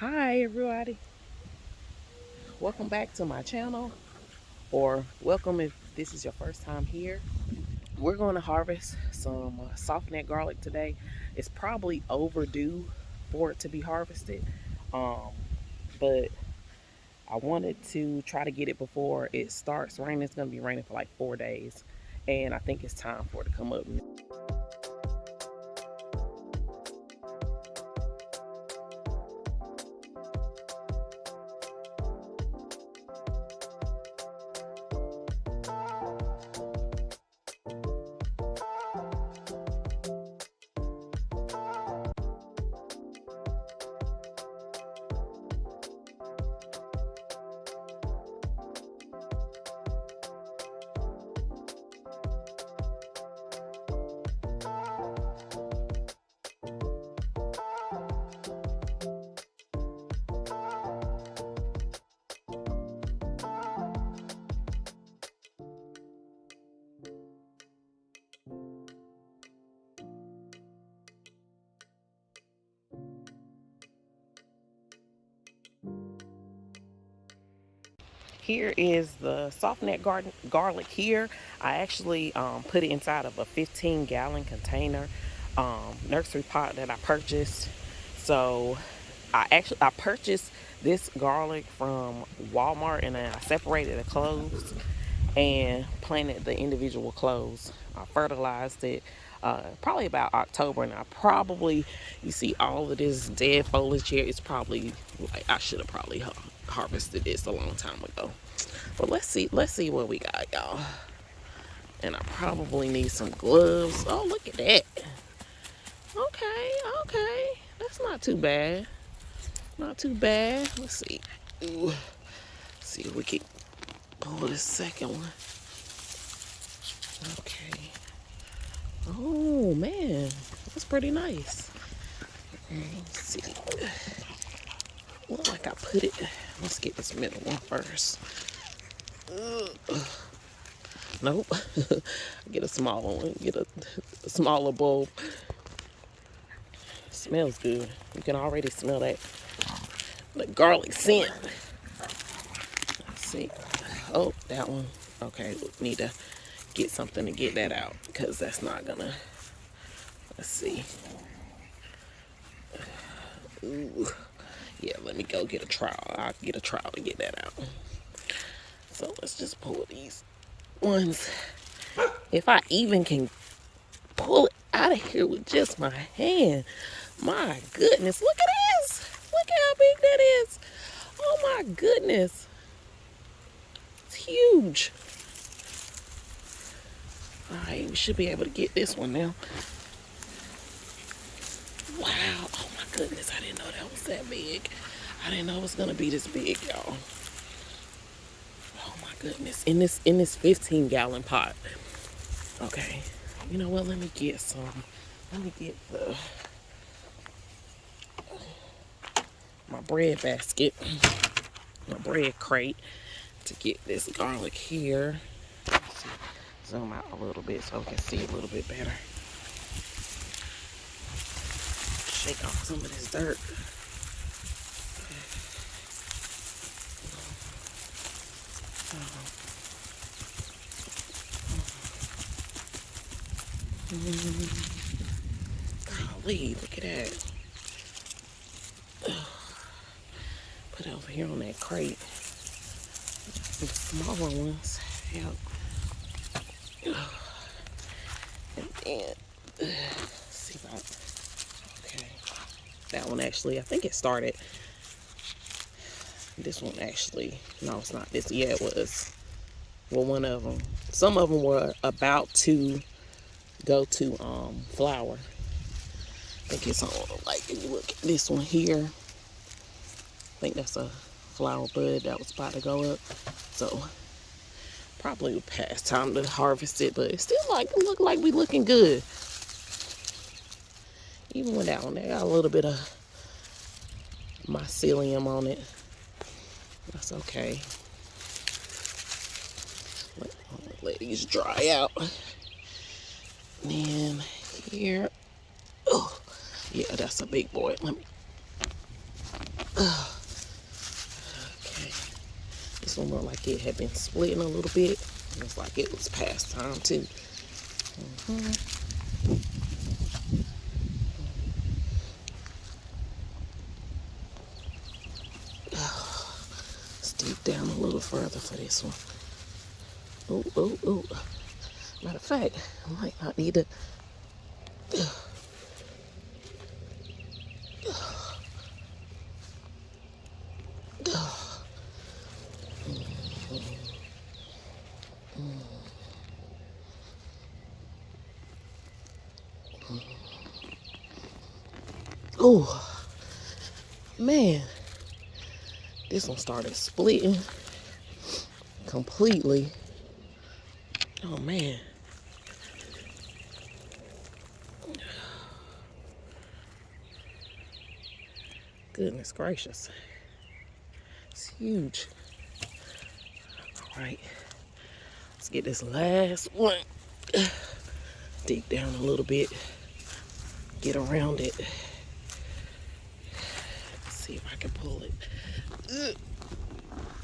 Hi everybody, welcome back to my channel, or welcome if this is your first time here. We're going to harvest some soft neck garlic today. It's probably overdue for it to be harvested, um, but I wanted to try to get it before it starts raining. It's going to be raining for like 4 days, and I think it's time for it to come up. Here is the soft neck garlic here. I actually put it inside of a 15-gallon container nursery pot that I purchased. So I purchased this garlic from Walmart, and then I separated the cloves and planted the individual cloves. I fertilized it probably about October, and you see all of this dead foliage here. It's probably like I should have probably harvested this a long time ago. But let's see what we got, y'all. And I probably need some gloves. Oh, look at that. Okay, okay. That's not too bad. Not too bad. Let's see. Ooh. See if we can pull this second one. Okay. Oh man, that's pretty nice. Let's see. Look like I put it. Let's get this middle one first. Nope. Get a smaller one. Get a smaller bulb. Smells good. You can already smell that the garlic scent. Let's see. Oh, that one. Okay, need to get something to get that out because that's not gonna. Let's see. Ooh. Yeah, let me go get a trowel. I'll get a trowel to get that out. So let's just pull these ones. If I even can pull it out of here with just my hand. My goodness, look at this. Look how big that is. Oh my goodness. It's huge. All right, we should be able to get this one now. Wow. Oh my goodness, I didn't know that was that big. I didn't know it was gonna be this big, y'all. Oh my goodness. In this 15-gallon pot. Okay. You know what? Let me get some. Let me get my bread basket, my bread crate to get this garlic here. Zoom out a little bit so we can see a little bit better. Shake off some of this dirt. Golly, look at that. Put it over here on that crate. Some smaller ones. Help. And then, see about, okay. That one actually, I think it started. This one actually, no, it's not this. Yeah, it was. Well, one of them. Some of them were about to go to flower. I think it's on, like, if you look at this one here, I think that's a flower bud that was about to go up. So probably past time to harvest it, but it's still like look like we looking good. Even with that one, they got a little bit of mycelium on it. That's okay. Let these dry out. And then here, oh yeah, that's a big boy. Let me. Okay. This one looked like it had been splitting a little bit. Looks like it was past time too. Let's deep down a little further for this one. Oh, oh, oh. Matter of fact, I might not need to. Oh, man. This one started splitting completely. Oh, man. Goodness gracious. It's huge. All right. Let's get this last one. Dig down a little bit. Get around it. Let's see if I can pull it.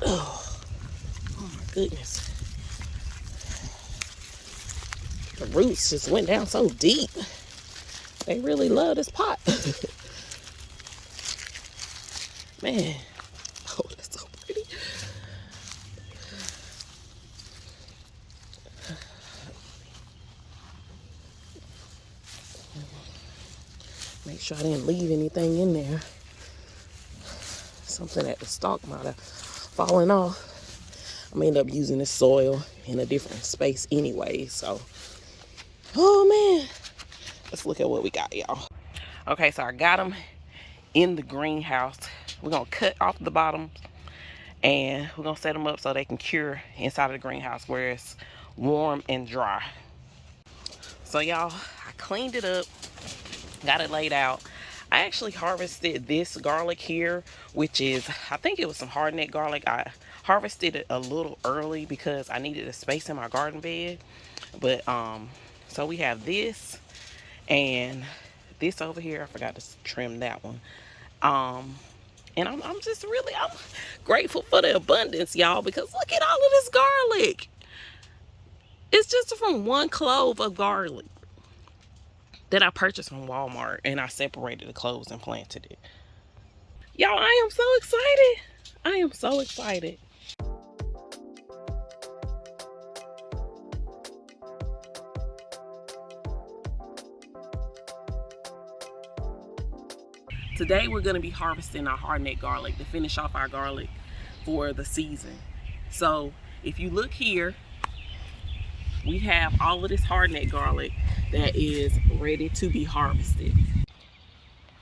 Oh, oh my goodness. The roots just went down so deep. They really love this pot. Man. Oh, that's so pretty. Make sure I didn't leave anything in there. Something at the stalk might have fallen off. I'm gonna end up using this soil in a different space anyway, so. Oh man. Let's look at what we got, y'all. Okay, so I got them in the greenhouse. We're gonna cut off the bottom and we're gonna set them up so they can cure inside of the greenhouse where it's warm and dry. So y'all, I cleaned it up, got it laid out. I actually harvested this garlic here, which is, I think it was some hardneck garlic. I harvested it a little early because I needed a space in my garden bed. But so we have this and this over here. I forgot to trim that one. And I'm just really, I'm grateful for the abundance, y'all, because look at all of this garlic. It's just from one clove of garlic that I purchased from Walmart, and I separated the cloves and planted it. Y'all, I am so excited. I am so excited. Today we're going to be harvesting our hardneck garlic to finish off our garlic for the season. So if you look here, we have all of this hardneck garlic that is ready to be harvested.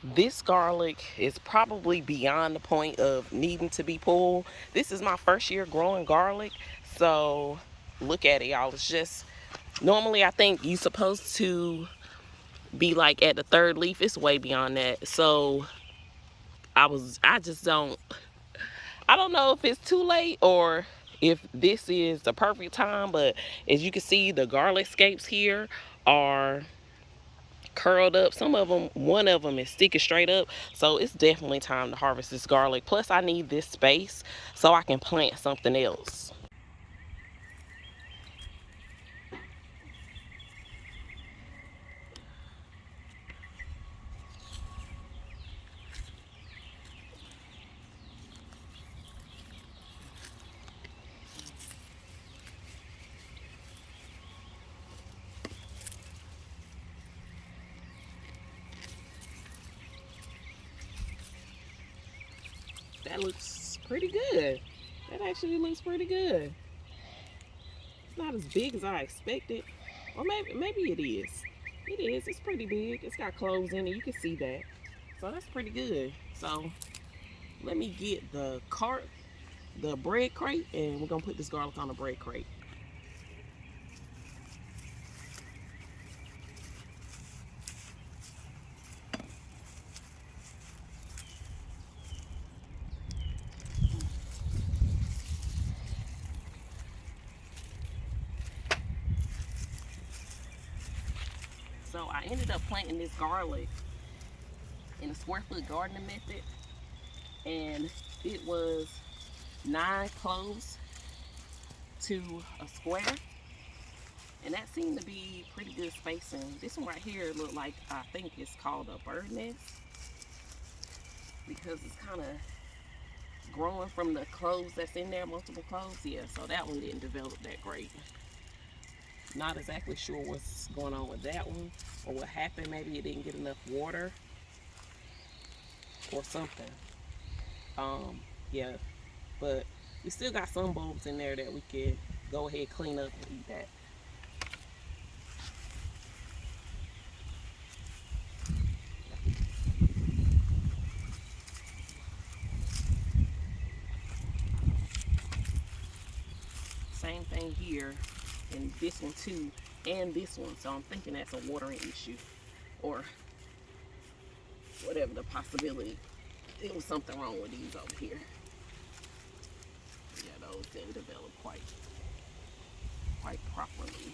This garlic is probably beyond the point of needing to be pulled. This is my first year growing garlic, so look at it, y'all. It's just, normally I think you're supposed to be like at the third leaf. It's way beyond that. So I don't know if it's too late or if this is the perfect time, but as you can see, the garlic scapes here are curled up. Some of them, one of them is sticking straight up, so it's definitely time to harvest this garlic. Plus I need this space so I can plant something else. That looks pretty good. That actually looks pretty good. It's not as big as I expected. Or maybe it is. It is. It's pretty big. It's got cloves in it. You can see that. So that's pretty good. So let me get the cart, the bread crate, and we're gonna put this garlic on the bread crate. So I ended up planting this garlic in a square foot gardening method. and it was 9 cloves to a square, and that seemed to be pretty good spacing. This one right here looked like, I think it's called a bird nest, because it's kind of growing from the cloves that's in there, multiple cloves. Yeah, so that one didn't develop that great. Not exactly sure what's going on with that one or what happened. Maybe it didn't get enough water or something. Yeah, but we still got some bulbs in there that we could go ahead, clean up, and eat that. Same thing here, and this one too, and this one. So I'm thinking that's a watering issue, or whatever the possibility. There was something wrong with these over here. Yeah, those didn't develop quite properly.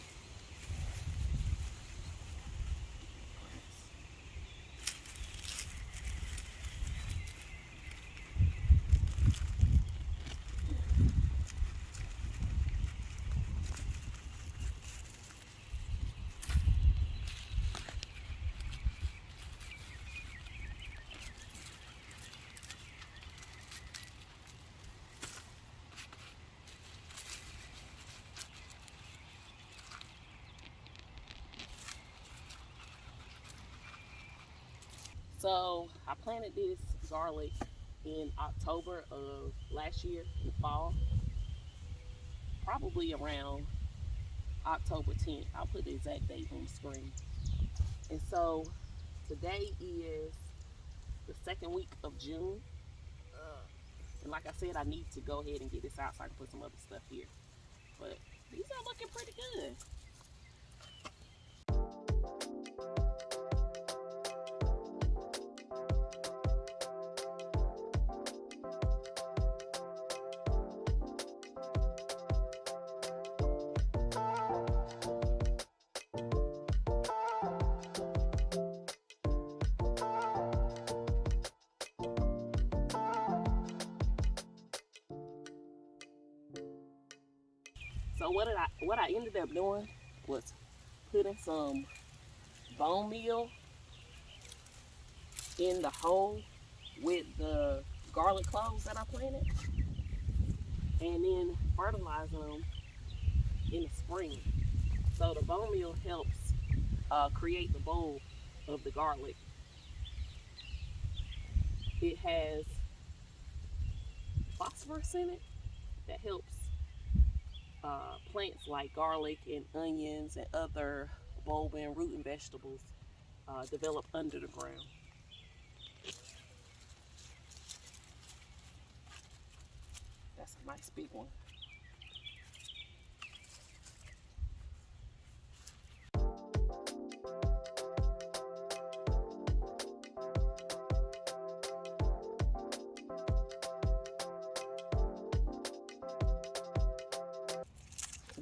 So I planted this garlic in October of last year, in the fall, probably around October 10th. I'll put the exact date on the screen. And so today is the second week of June. And like I said, I need to go ahead and get this out so I can put some other stuff here. But these are looking pretty good. So what I ended up doing was putting some bone meal in the hole with the garlic cloves that I planted, and then fertilizing them in the spring. So the bone meal helps create the bulb of the garlic. It has phosphorus in it that helps plants like garlic and onions and other bulbing rooting vegetables develop under the ground. That's a nice big one.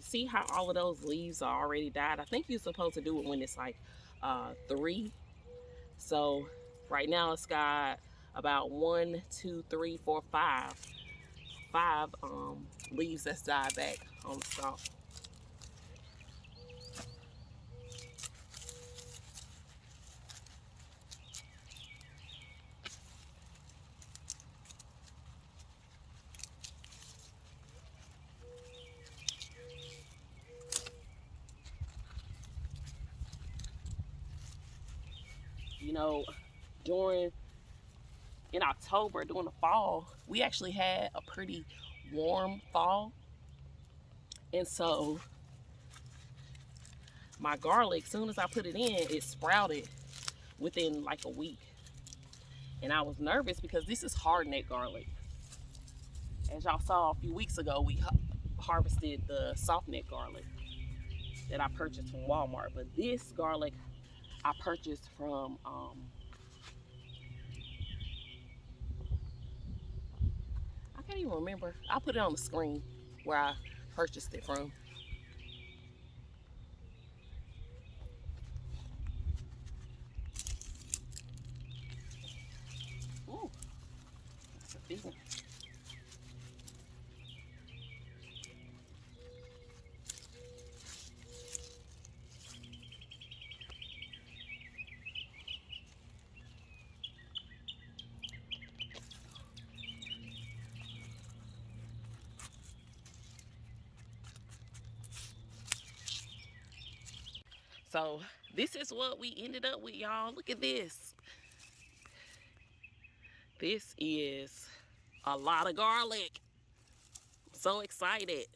See how all of those leaves are already died? I think you're supposed to do it when it's like 3. So right now it's got about 1, 2, 3, 4, 5 leaves that's died back on the stalk. You know, in October, during the fall, we actually had a pretty warm fall. And so my garlic, soon as I put it in, it sprouted within like a week. And I was nervous because this is hardneck garlic. As y'all saw a few weeks ago, we harvested the softneck garlic that I purchased from Walmart. But this garlic I purchased from I can't even remember. I'll put it on the screen where I purchased it from. Ooh, So this is what we ended up with, y'all. Look at this. This is a lot of garlic. So excited.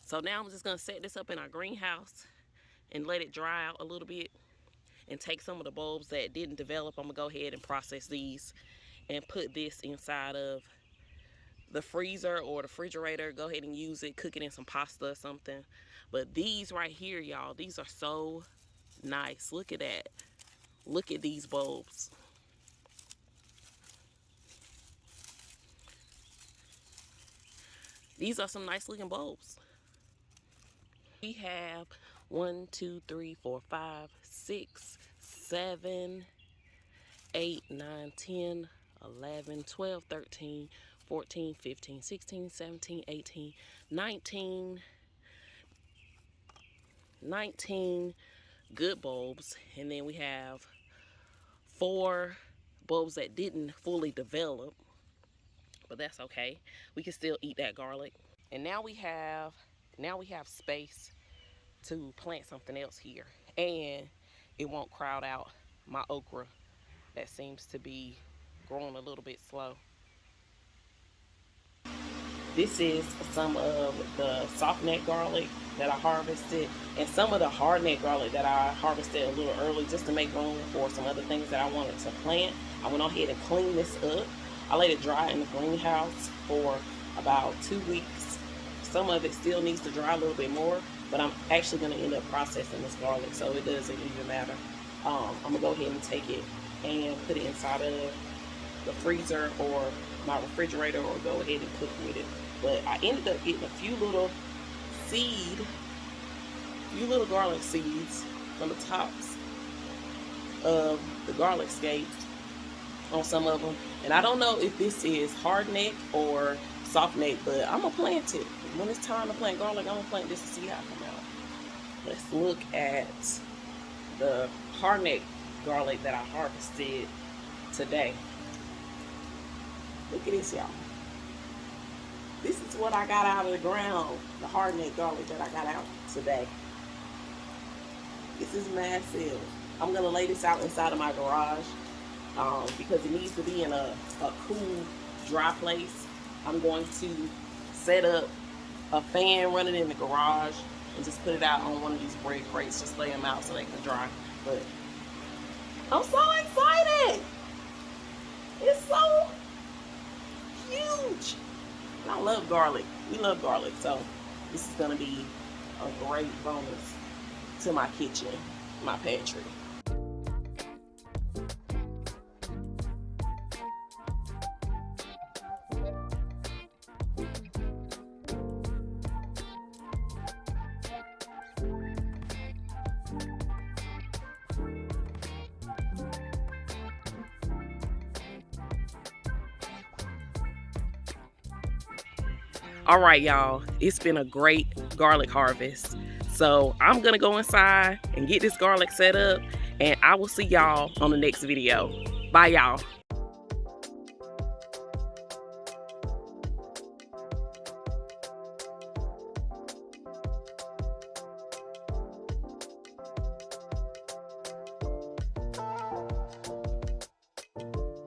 So now I'm just gonna set this up in our greenhouse and let it dry out a little bit and take some of the bulbs that didn't develop. I'm gonna go ahead and process these and put this inside of the freezer or the refrigerator. Go ahead and use it, cook it in some pasta or something. But these right here, y'all, these are so nice. Look at that. Look at these bulbs. These are some nice looking bulbs. We have 1, 2, 3, 4, 5, 6, 7, 8, 9, 10, 11, 12, 13, 14, 15, 16, 17, 18, 19 good bulbs. And then we have 4 bulbs that didn't fully develop, but that's okay. We can still eat that garlic. And now we have space to plant something else here, and it won't crowd out my okra that seems to be growing a little bit slow. This is some of the soft neck garlic that I harvested, and some of the hard neck garlic that I harvested a little early just to make room for some other things that I wanted to plant. I went on ahead and cleaned this up. I let it dry in the greenhouse for about 2 weeks. Some of it still needs to dry a little bit more, but I'm actually going to end up processing this garlic, so it doesn't even matter. I'm going to go ahead and take it and put it inside of the freezer or my refrigerator, or go ahead and cook with it. But I ended up getting a few little garlic seeds from the tops of the garlic scapes on some of them. And I don't know if this is hard neck or soft neck, but I'm gonna plant it. When it's time to plant garlic, I'm gonna plant this to see how it come out. Let's look at the hard neck garlic that I harvested today. Look at this, y'all. This is what I got out of the ground, the hard neck garlic that I got out today. This is massive. I'm gonna lay this out inside of my garage because it needs to be in a cool, dry place. I'm going to set up a fan, run it in the garage, and just put it out on one of these bread crates. Just lay them out so they can dry. But I'm so excited. It's so huge. And I love garlic. We love garlic. So this is going to be a great bonus to my kitchen, my pantry. All right, y'all, it's been a great garlic harvest. So I'm gonna go inside and get this garlic set up, and I will see y'all on the next video. Bye, y'all.